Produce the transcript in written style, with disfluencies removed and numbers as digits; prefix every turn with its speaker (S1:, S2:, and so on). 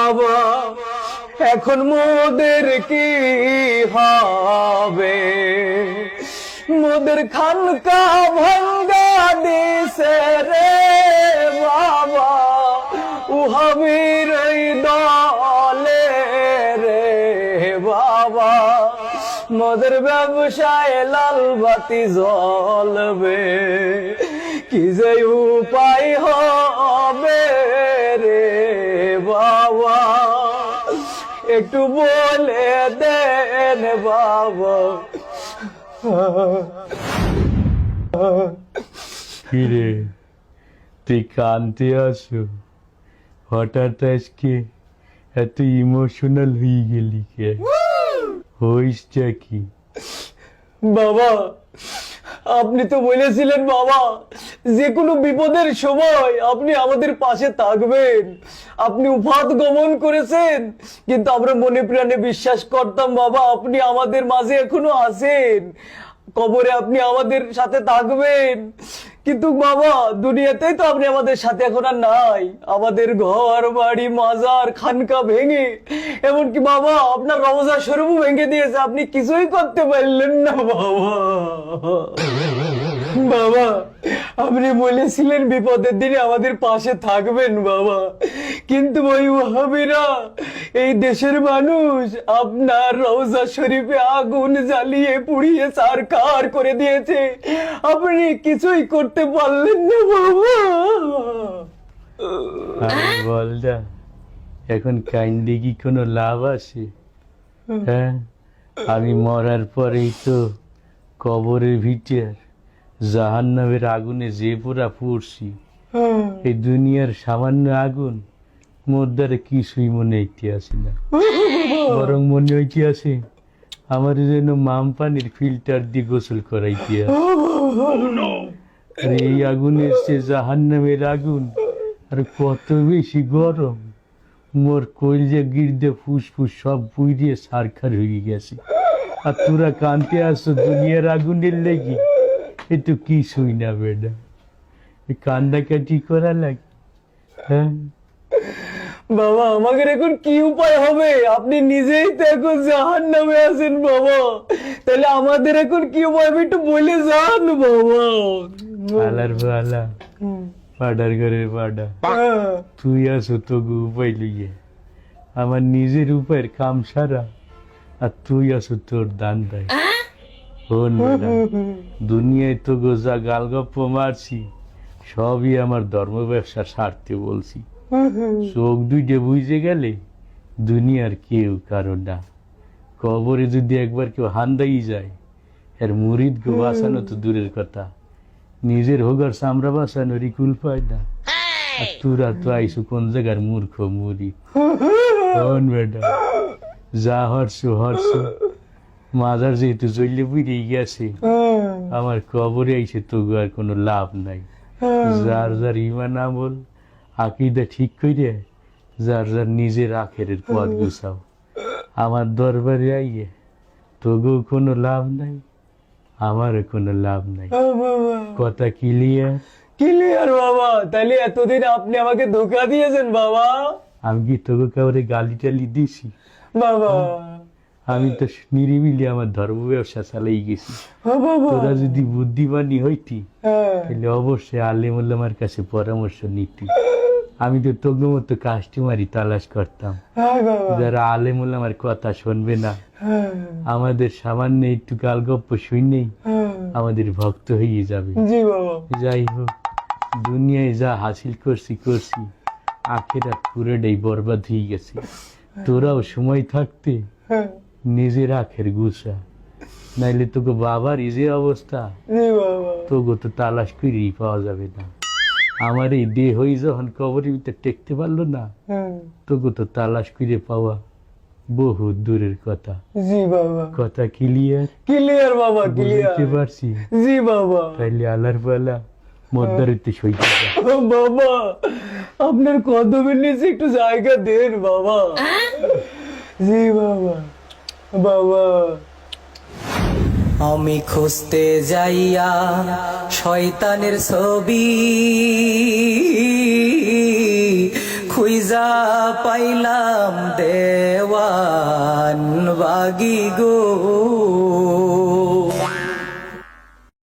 S1: বাবা এখন মোদের কি হবে, মোদের খানকা ভাঙ্গা দিছে রে বাবা, উহাবির দলে রে বাবা, মোদের ব্যবসায় লাল বাতি জ্বলবে, কি যে উপায় হবে রে বাবা, একটু বলে দেন বাবা।
S2: কিরে তুই কানতে আসো, হঠাৎ আজকে এত ইমোশনাল হয়ে গেলি কে? হইসটা কি?
S1: বাবা আপনি তো বলেছিলেন বাবা যে কোনো বিপদের সময় আপনি আমাদের পাশে থাকবেন, আপনি উফাত গমন করেছেন, কিন্তু আমরা মনে প্রাণে বিশ্বাস করতাম বাবা আপনি আমাদের মাঝে এখনো আছেন, কবরে আপনি আমাদের সাথে থাকবেন, কিন্তু বাবা দুনিয়াতেই তো আপনি আমাদের সাথে এখন আর নাই, আমাদের ঘর বাড়ি মাজার খানকা ভেঙে, এমনকি বাবা আপনার রওজা শরীফও ভেঙে দিয়েছে, আপনি কিছুই করতে পারলেন না বাবা। বাবা আপনি বলেছিলেন বিপদের দিনে আমাদের পাশে থাকবেন বাবা, কিন্তু ওই ওয়াহাবিরা এই দেশের মানুষ আপনার রওজা শরীফে আগুন জ্বালিয়ে পুড়িয়ে ছারখার করে দিয়েছে, আপনি কিছুই করতে পারলেন না বাবা।
S2: বলদা এখন কাইন্ডে কি কোনো লাভ আছে? হ্যাঁ আমি মরার পরেই তো কবরের ভিতর জাহান্নামের আগুনে যে পুরা পড়ছি, এই দুনিয়ার সামান্য আগুন মোর দ্বারা কিছুই মনে হইতে আসে না, বরং মনে হইতে আসে আমার যেন মাম পানির ফিল্টার দিয়ে গোসল করাইতে আসে। আর এই আগুনের সে জাহান্নামের আগুন আর কত বেশি গরম, মোর কলজা গির্দে ফুসফুস সব পুড়িয়ে ছারখার হয়ে গেছে, আর তোরা কানতে আসো দুনিয়ার আগুনের লেগে, এ তো কিছুই না বেডা, কান্দাকাটি করা লাগে। হ্যাঁ
S1: বাবা আমাদের এখন কি উপায় হবে, আপনি নিজেই তো এখন জাহান্নামে আছেন বাবা, তাহলে আমাদের এখন কি উপায় হবে একটু বলে যান বাবা।
S2: আলার আলা পাডার ঘরের পাডা, তুই আসো তোকে উপায় লইয়ে, আমার নিজের উপায়ের কাম সারা, আর তুই আসো তোর দান দেয়। শোন বেটা, দুনিয়ায় তো যা গালগপ্প মারছি সবই আমার ধর্ম ব্যবসার স্বার্থে বলছি, চোখ দুইটে বুঝে গেলে দুনিয়ার কেউ কারো না, কবরে যদি একবার কেউ হান্দাই যায় এর মুরিদ গো বাঁচানো তো দূরের কথা, নিজের হোগার চামড়া বাঁচানোর কুল পায় না, আর তোরা তো আইসু কোন জায়গার মূর্খ মুড়ি। শোন বেটা, যা হরছো হরছো, মাজার যেহেতু জ্বললে বুঝেই গেছে, আমার কবরে আইসে তো আর কোনো লাভ নাই, যার যার ইমান আমল আকিদা ঠিক করে যার যার নিজের আখেরের পথ গুছাও, আমার দরবারে আইয়ে তোগেও কোনো লাভ নাই, আমারও কোনো লাভ নাই, কথা ক্লিয়ার?
S1: ক্লিয়ার বাবা, তাহলে এতদিন আপনি আমাকে ধোকা দিয়েছেন বাবা।
S2: আমি কি তোকে কাউরে গালি টালি দিছি
S1: বাবা?
S2: আমি তো নিরিবিলি আমার ধর্ম ব্যবসা চালাই গেছি, তোরা যদি বুদ্ধিমানী হইতি তাহলে অবশ্যই আলেমুল্লামার কাছে পরামর্শ নিতি, আমি তো তোর মতো কাস্টমারই তালাশ করতাম, যারা আলেমুল্লামার কথা শুনবে না, আমাদের সামান্য একটু গালগপ্প শুনেই আমাদের ভক্ত হয়ে যাবে। যাই হোক, দুনিয়ায় যা হাসিল করছি আখেরাত পুরোটাই বরবাদ হয়ে গেছে, তোরাও সময় থাকতে নিজের আখের গুছা, নাইলে তোকে বাবার যে অবস্থা তোকে তো তালাশ করেই পাওয়া যাবে না, আমার এই দেহই যখন কবরের ভিতরে টেকতে পারলো না, তোকে তো তালাশ করে পাওয়া বহু দূরের কথা।
S1: জি বাবা।
S2: কথা ক্লিয়ার?
S1: ক্লিয়ার বাবা, ক্লিয়ার।
S2: বুঝতে পারছি?
S1: জি বাবা।
S2: তাইলে আলার পালা মদ্দারিতে সইতে যা।
S1: বাবা আপনার কদমের নিচে একটু জায়গা দেন বাবা। জি বাবা। বাবা
S3: আমি খুঁজতে যাইয়া শয়তানের ছবি, খুইজা পাইলাম দেওয়ান বাগি গো